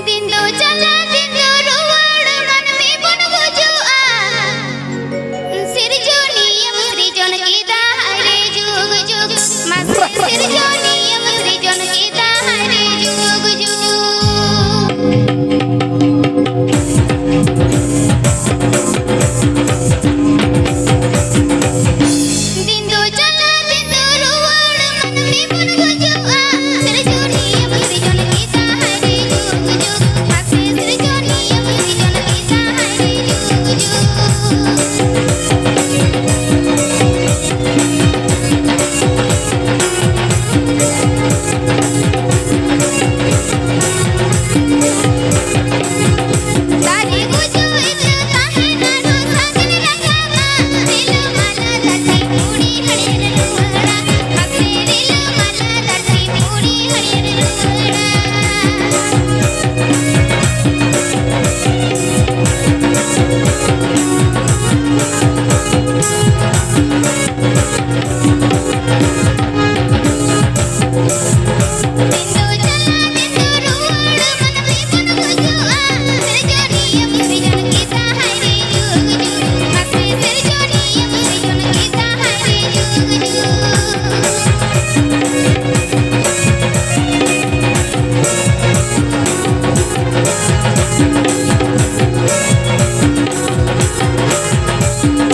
दिन दो चला दिन दो रुवाड़ मन में बन गुजुआ सिरजोनियम सृजन की दाहरे जुग जुग मासे सिरजोनियम सृजन की दाहरे जुग जुग दिन दो चला दिन दो रुवाड़ मन में बन गुजुआ सिरजोनियम सृजन की दाहरे जुग जुग मासे सिरजोनियम सृजन की दाहरे जुग जुग तारे गुजो इतना है नानो साजन रखावा दिल माला धरती पूरी हरियर रुवड़ा मासे दिल माला धरती पूरी हरियर रुवड़ा दिन दो चला दिन दो रुवाड़ मन में बन गुजुआ सिरजोनियम सृजन की दाहरे जुग जुग मासे सिरजोनियम सृजन की दाहरे जुग जुग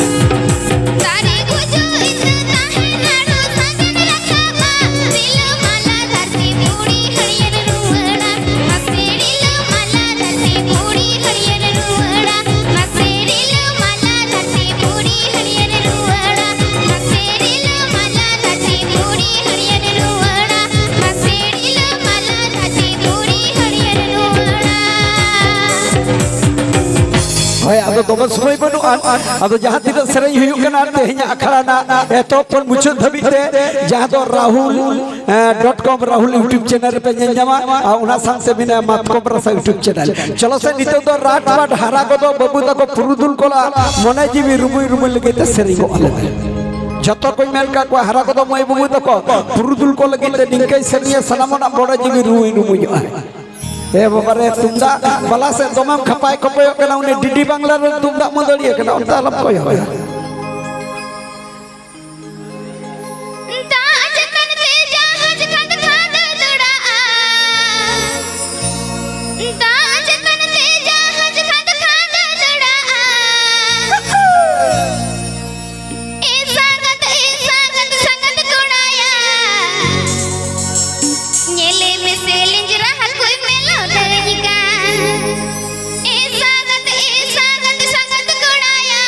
तारे गुजो इतना है नानो साजन रखावा दिल माला धरती पूरी हरियर रुवड़ा मासे दिल माला धरती पूरी हरियर रुवड़ा मासे दिल माला धरती पूरी हरियर रुवड़ा मासे दिल माला धरती पूरी हरियर रुवड़ा मासे दिल माला धरती पूरी हरियर रुवड़ा भाई अब तो बस समय बनो अब जहाँ तीन सेरेंज हुई करना तेहिया अखड़ा ना तो पर मुझे धबीते जहाँ तो rahul.com राहुल यूट्यूब चैनल पे जमा उना संग से बिना मातकोम रसा यूट्यूब चैनल चलो से नितो तो रात रात हरा को तो बबू तक पुरुदुल कोला मने जीवी रुमुई रुमुई लगे ते सेरेंज को अलग जतो कोई मेल का को हरा को तो मई बबू तक पुरुदुल को लगे ते निके सेरिया सलामना बड़ा जीवी रुमुई रुमुई ए बाबा रे तुमदा बला से दमम खपाय खपय केना उनी डीडी बांग्ला रे तुमदा मदलिए केना उनता लब कोय होय ताज तन पे जहाज खंड खाद दड़ा ताज तन पे जहाज खंड खाद दड़ा ए संगत संगत गुणाया नेले में से लिंज रहल कोई मेलो दरिका ए संगत संगत गुणाया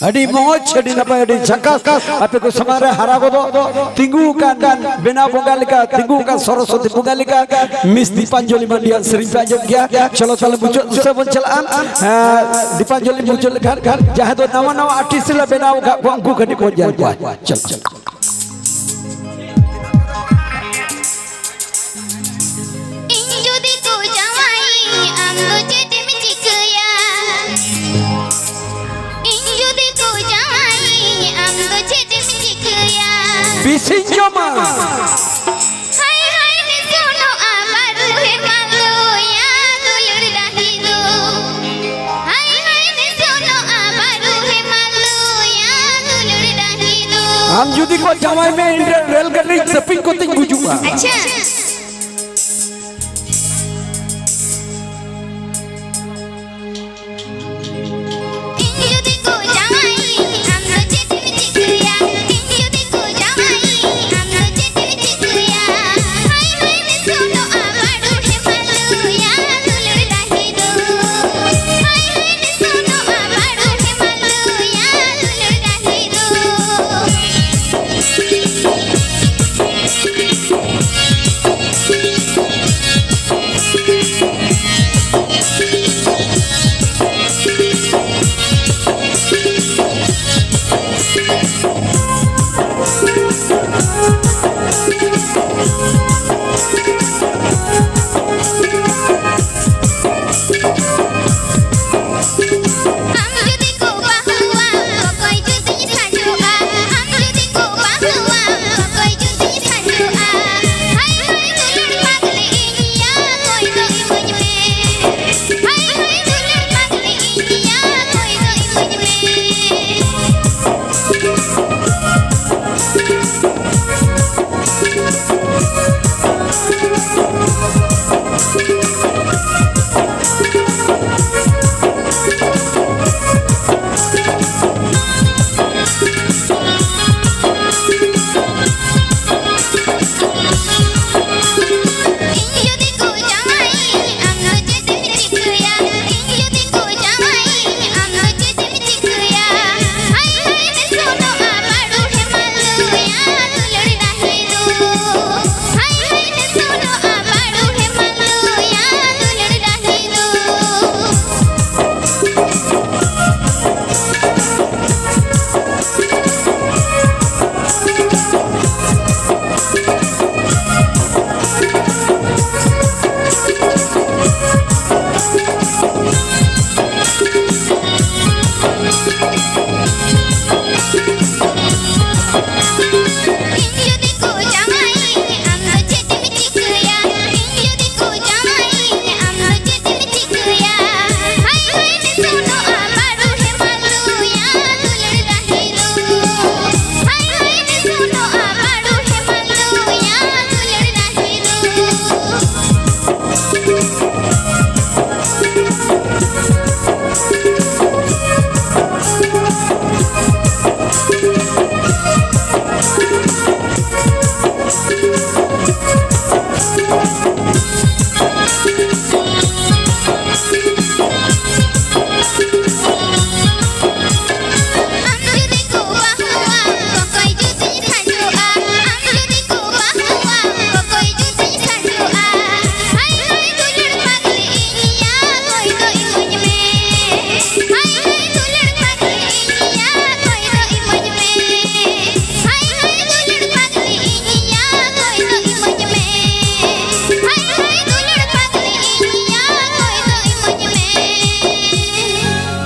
अड़ी मोच अड़ी नपाय अड़ी झकास आपे को समारे हरा गोदो तिंगू का बिना बोगालिका तिंगू का सरस्वती बोगालिका मिस दीपांजलि मंडिया श्री पाजक गया चलो चलो मुझे से बन चला दीपांजलि मुझे घर घर जहां तो नवा नवा आर्टिस्ट ला बनाओ गंगू घटी को जाए चल चल Bisinjoma. Hai hai ni sono amaru he malu ya dulur dahidu. Hai hai ni sono amaru he malu ya dulur dahidu. हम जुदी को जमाई में रेलगाड़ी जपिंग को तिंग गुजुआ। अच्छा।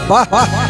वाह